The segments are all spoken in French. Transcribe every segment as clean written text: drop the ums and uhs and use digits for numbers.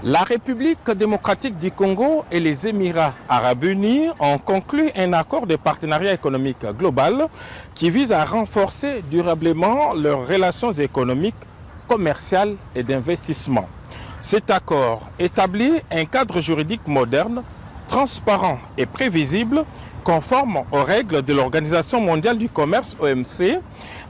La République démocratique du Congo et les Émirats arabes unis ont conclu un accord de partenariat économique global qui vise à renforcer durablement leurs relations économiques, commerciales et d'investissement. Cet accord établit un cadre juridique moderne, transparent et prévisible, conforme aux règles de l'Organisation mondiale du commerce (OMC),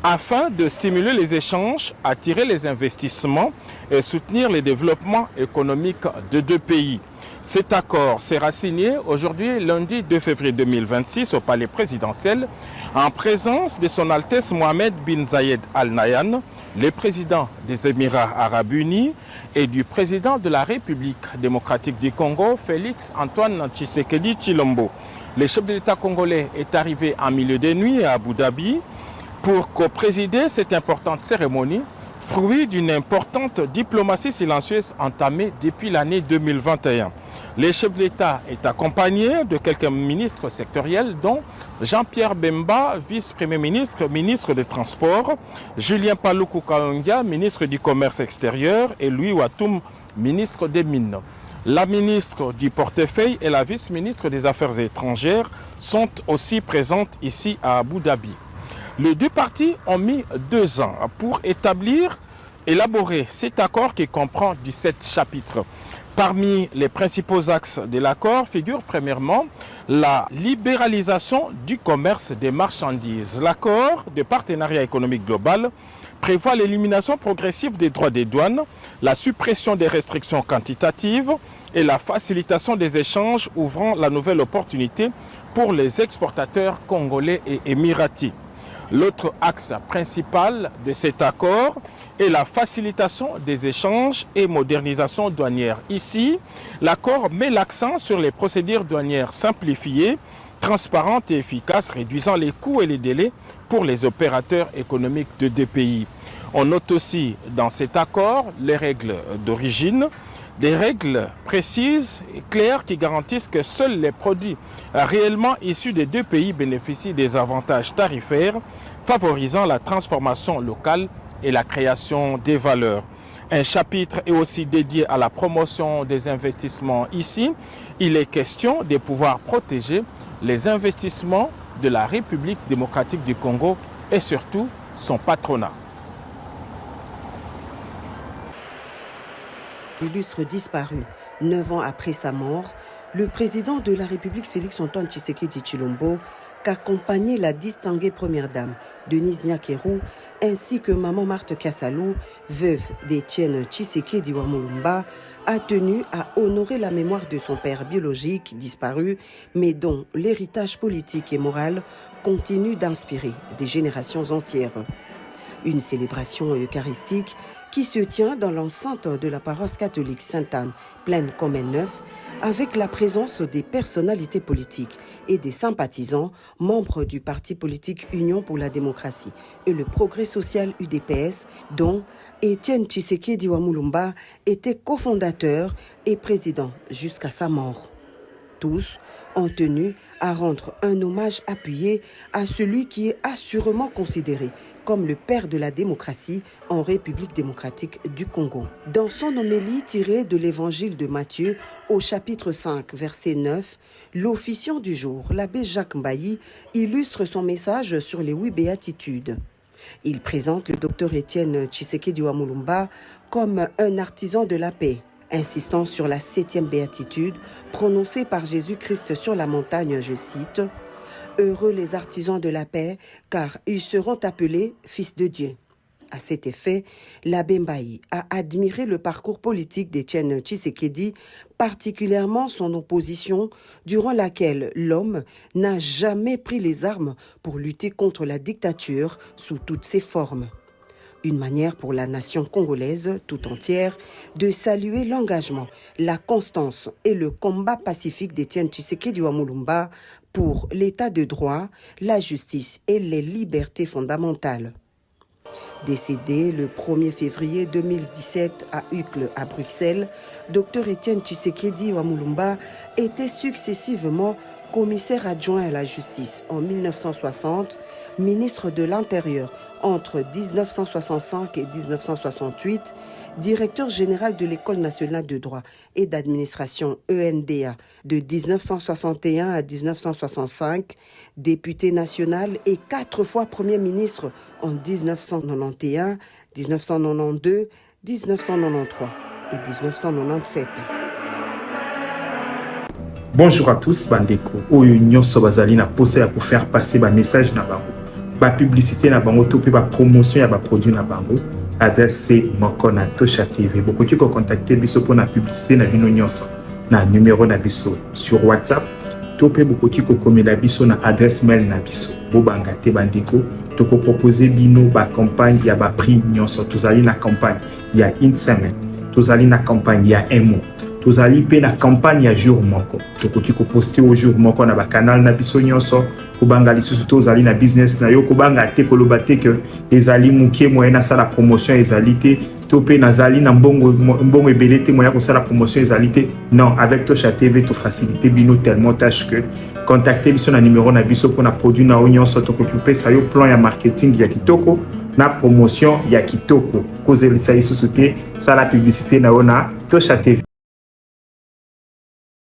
afin de stimuler les échanges, attirer les investissements et soutenir le développement économique de deux pays. Cet accord sera signé aujourd'hui, lundi 2 février 2026, au palais présidentiel, en présence de son Altesse Mohamed bin Zayed Al Nahyan, le président des Émirats arabes unis, et du président de la République démocratique du Congo, Félix Antoine Tshisekedi Tshilombo. Le chef de l'État congolais est arrivé en milieu de nuit à Abu Dhabi pour co-présider cette importante cérémonie, fruit d'une importante diplomatie silencieuse entamée depuis l'année 2021. Le chef de l'État est accompagné de quelques ministres sectoriels, dont Jean-Pierre Bemba, vice-premier ministre, ministre des Transports, Julien Paluku Kahongya, ministre du Commerce extérieur, et Louis Watoum, ministre des Mines. La ministre du Portefeuille et la vice-ministre des Affaires étrangères sont aussi présentes ici à Abu Dhabi. Les deux parties ont mis 2 ans pour élaborer cet accord qui comprend 17 chapitres. Parmi les principaux axes de l'accord figure premièrement la libéralisation du commerce des marchandises. L'accord de partenariat économique global prévoit l'élimination progressive des droits des douanes, la suppression des restrictions quantitatives et la facilitation des échanges, ouvrant la nouvelle opportunité pour les exportateurs congolais et émiratis. L'autre axe principal de cet accord est la facilitation des échanges et modernisation douanière. Ici, l'accord met l'accent sur les procédures douanières simplifiées, transparentes et efficaces, réduisant les coûts et les délais pour les opérateurs économiques de deux pays. On note aussi dans cet accord les règles d'origine, des règles précises et claires qui garantissent que seuls les produits réellement issus des deux pays bénéficient des avantages tarifaires, favorisant la transformation locale et la création des valeurs. Un chapitre est aussi dédié à la promotion des investissements. Ici, il est question de pouvoir protéger les investissements de la République démocratique du Congo et surtout son patronat. Illustre disparu 9 ans après sa mort, le président de la République Félix Antoine Tshisekedi Tshilombo, qu'accompagnait la distinguée première dame Denise Nyakeru, ainsi que maman Marthe Kassalou, veuve d'Étienne Tshisekedi Wamulumba, a tenu à honorer la mémoire de son père biologique disparu, mais dont l'héritage politique et moral continue d'inspirer des générations entières. Une célébration eucharistique qui se tient dans l'enceinte de la paroisse catholique Sainte-Anne, pleine comme un neuf, avec la présence des personnalités politiques et des sympathisants, membres du parti politique Union pour la démocratie et le progrès social UDPS, dont Étienne Tshisekedi Wamulumba était cofondateur et président jusqu'à sa mort. Tous ont tenu à rendre un hommage appuyé à celui qui est assurément considéré comme le père de la démocratie en République démocratique du Congo. Dans son homélie tirée de l'évangile de Matthieu au chapitre 5, verset 9, l'officiant du jour, l'abbé Jacques Mbayi, illustre son message sur les 8 béatitudes. Il présente le docteur Étienne Tshisekedi Wamulumba comme un artisan de la paix, insistant sur la 7e béatitude prononcée par Jésus-Christ sur la montagne, je cite, « Heureux les artisans de la paix, car ils seront appelés fils de Dieu ». À cet effet, l'abbé Mbayi a admiré le parcours politique d'Étienne Tshisekedi, particulièrement son opposition, durant laquelle l'homme n'a jamais pris les armes pour lutter contre la dictature sous toutes ses formes. Une manière pour la nation congolaise tout entière de saluer l'engagement, la constance et le combat pacifique d'Étienne Tshisekedi Wamulumba pour l'état de droit, la justice et les libertés fondamentales. Décédé le 1er février 2017 à Uccle, à Bruxelles, Dr Étienne Tshisekedi Wamulumba était successivement commissaire adjoint à la justice en 1960, ministre de l'Intérieur entre 1965 et 1968, directeur général de l'École nationale de droit et d'administration ENDA de 1961 à 1965, député national et 4 fois Premier ministre en 1991, 1992, 1993 et 1997. Bonjour à tous, bandeko. Oyo nyonso bazali na posa ya pour faire passer ba message na bango. Ba publicité na bango to pe ba promotion ya ba produit na bango. Adresse moko na Tosha TV. Bokoki ko contacter biso pour na publicité na bino nyonso. Na numéro na biso sur WhatsApp. To pe bokoki ko komela biso na adresse mail na biso. Bobanga te bandeko. To ko proposer bino ba campagne ya ba prix nyonso. Tozali na campagne ya une semaine. Tozali na campagne ya un mois. Tozali pe na campagne ya jour moko. Tokoki ko poster au jour moko na ba canal na biso nyonso. Kobanga lisusu tozali na business na yo kobanga te koloba te que ezali mukie moyen na sala promotion ezali te to pe nazali na mbongo ebele te moyen ko sala promotion ezali te. Non, avec Tosha TV to faciliter bino tellement tâche que contacter biso na numéro na biso pour na produit na nyonso tokoki pesa yo plan ya marketing ya kitoko na promotion ya kitoko. Kozelisa lisusu te sala publicité na ona Tosha TV.